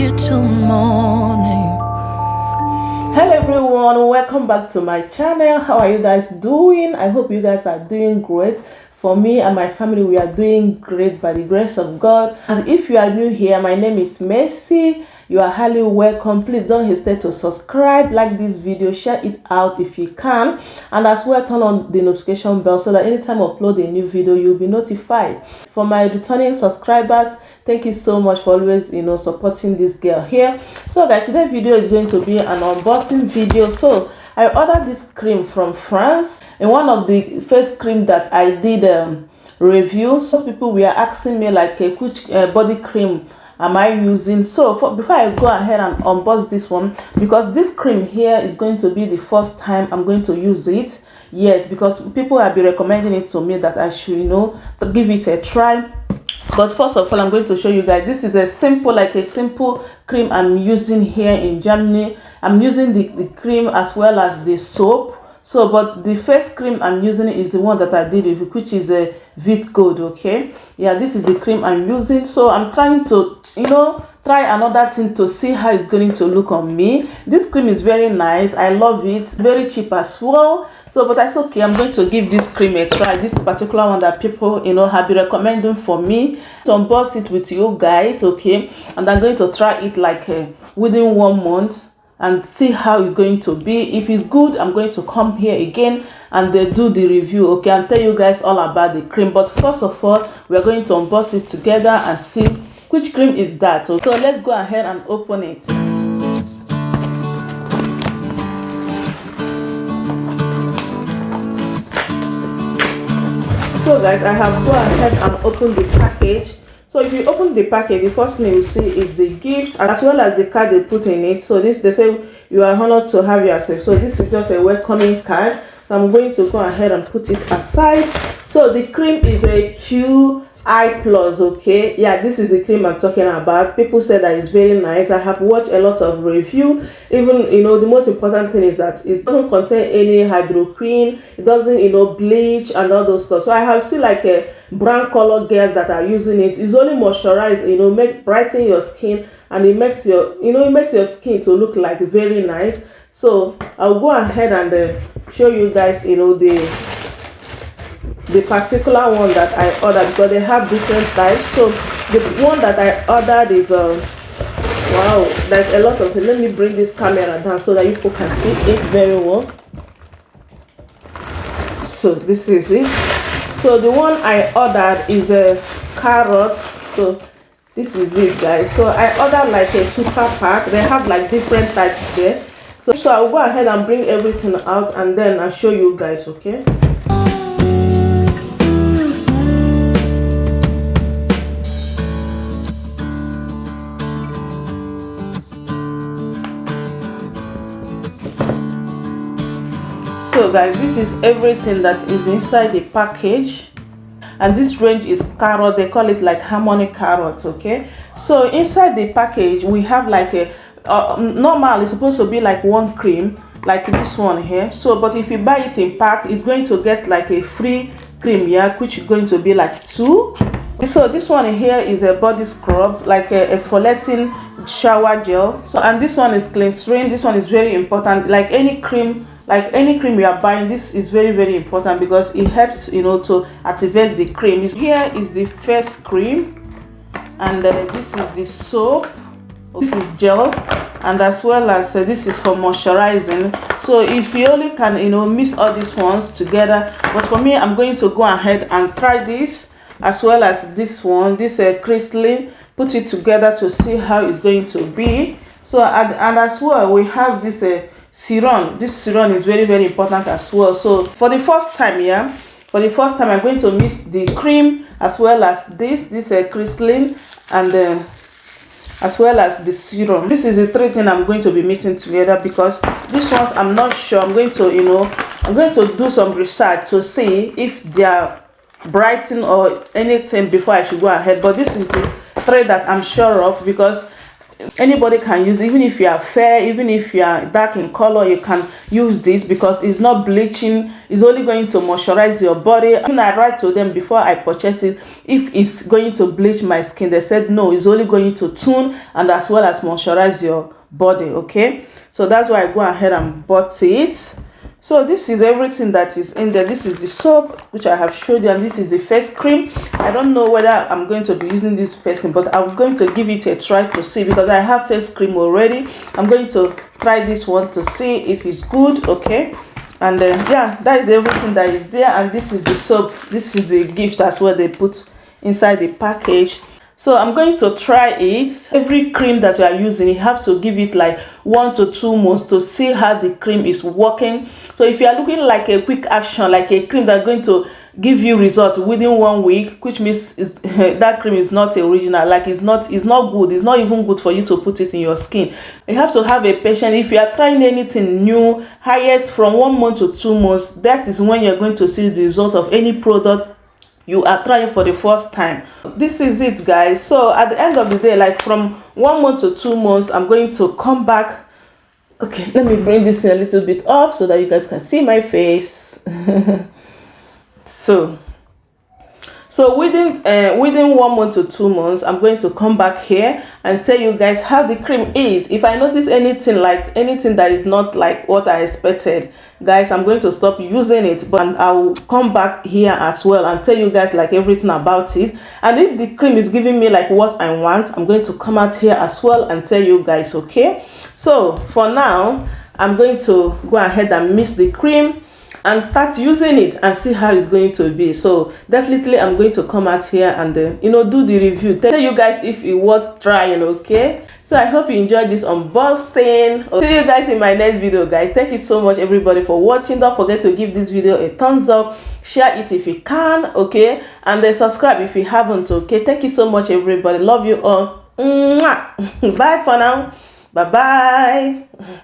you till morning. Hello everyone, welcome back to my channel. How are you guys doing? I hope you guys are doing great. For me and my family, we are doing great by the grace of God. And if you are new here, my name is Mercy. You are highly welcome. Please don't hesitate to subscribe, like this video, share it out if you can, and as well turn on the notification bell so that anytime I upload a new video, you'll be notified. For my returning subscribers, thank you so much for always supporting this girl here. So guys, today's video is going to be an unboxing video. So I ordered this cream from France, and one of the first cream that I did review. Some people were asking me like which body cream am I using. So before I go ahead and unbox this one, because this cream here is going to be the first time I'm going to use it. Yes, because people have been recommending it to me that I should give it a try. But first of all, I'm going to show you guys, this is a simple cream I'm using here in Germany. I'm using the cream as well as the soap. So but the first cream I'm using is the one that I did with, which is a Vit Gold. Okay, yeah, this is the cream I'm using. So I'm trying to try another thing to see how it's going to look on me. This cream is very nice, I love it, very cheap as well. So but that's okay, I'm going to give this cream a try, this particular one that people have been recommending for me to unbox it with you guys. Okay, and I'm going to try it like within 1 month and see how it's going to be. If it's good, I'm going to come here again and do the review, okay, and tell you guys all about the cream. But first of all, we are going to unbox it together and see which cream is that. So let's go ahead and open it. So guys, I have gone ahead and opened the package. So if you open the package, the first thing you see is the gift as well as the card they put in it. So this, they say you are honored to have yourself. So this is just a welcoming card. So I'm going to go ahead and put it aside. So the cream is a QEI+, okay. Yeah, this is the cream I'm talking about. People say that it's very nice. I have watched a lot of review. Even the most important thing is that it doesn't contain any hydroquine. It doesn't bleach and all those stuff. So I have seen like a brown color girls that are using it. It's only moisturize, brighten your skin, and it makes your skin to look like very nice. So I'll go ahead and show you guys the particular one that I ordered, because they have different types. So the one that I ordered is wow, there's a lot of it. Let me bring this camera down so that you people can see it very well. So this is it. So the one I ordered is a carrot. So this is it, guys. So I ordered like a super pack. They have like different types there. So I'll go ahead and bring everything out and then I'll show you guys, okay? So guys, this is everything that is inside the package, and this range is carrot. They call it like Harmonie carrots, okay? So inside the package we have like a normal, it's supposed to be like one cream like this one here. So but if you buy it in pack, it's going to get like a free cream, yeah, which is going to be like 2. So this one here is a body scrub, like a exfoliating shower gel. So and this one is cleansing. This one is very important. Like any cream you are buying, this is very, very important because it helps to activate the cream. Here is the first cream, and this is the soap, this is gel, and as well as this is for moisturizing. So if you only can mix all these ones together, but for me, I'm going to go ahead and try this as well as this one, this crystalline, put it together to see how it's going to be. So and as well we have this serum. This serum is very, very important as well. So for the first time, I'm going to mix the cream as well as this crystalline and as well as the serum. This is the 3 things I'm going to be mixing together, because these ones I'm not sure. I'm going to do some research to see if they are brighten or anything before I should go ahead. But this is the 3 that I'm sure of, because Anybody can use, even if you are fair, even if you are dark in color, you can use this because it's not bleaching. It's only going to moisturize your body. When I write to them before I purchase it, if it's going to bleach my skin, they said no, it's only going to tone and as well as moisturize your body. Okay, so that's why I go ahead and bought it. So this is everything that is in there. This is the soap which I have showed you, and this is the face cream. I don't know whether I'm going to be using this face cream, but I'm going to give it a try to see because I have face cream already. I'm going to try this one to see if it's good. Okay, and then yeah, that is everything that is there. And this is the soap. This is the gift as well they put inside the package. So I'm going to try it. Every cream that you are using, you have to give it like 1 to 2 months to see how the cream is working. So if you are looking like a quick action, like a cream that's going to give you results within 1 week, which means that cream is not original, like it's not good, it's not even good for you to put it in your skin. You have to have a patience. If you are trying anything new, highest from 1 month to 2 months, that is when you're going to see the result of any product you are trying for the first time. This is it, guys. So at the end of the day, like from 1 month to 2 months, I'm going to come back. Okay, let me bring this in a little bit up so that you guys can see my face. So within 1 month to 2 months, I'm going to come back here and tell you guys how the cream is. If I notice anything that is not like what I expected, guys, I'm going to stop using it, but I will come back here as well and tell you guys like everything about it. And if the cream is giving me like what I want, I'm going to come out here as well and tell you guys. Okay, so for now, I'm going to go ahead and mix the cream and start using it and see how it's going to be. So definitely I'm going to come out here and do the review, tell you guys if it worth trying. Okay, so I hope you enjoyed this unboxing. See you guys in my next video, guys. Thank you so much everybody for watching. Don't forget to give this video a thumbs up, share it if you can, okay, and then subscribe if you haven't. Okay, thank you so much everybody. Love you all. Bye for now. Bye bye.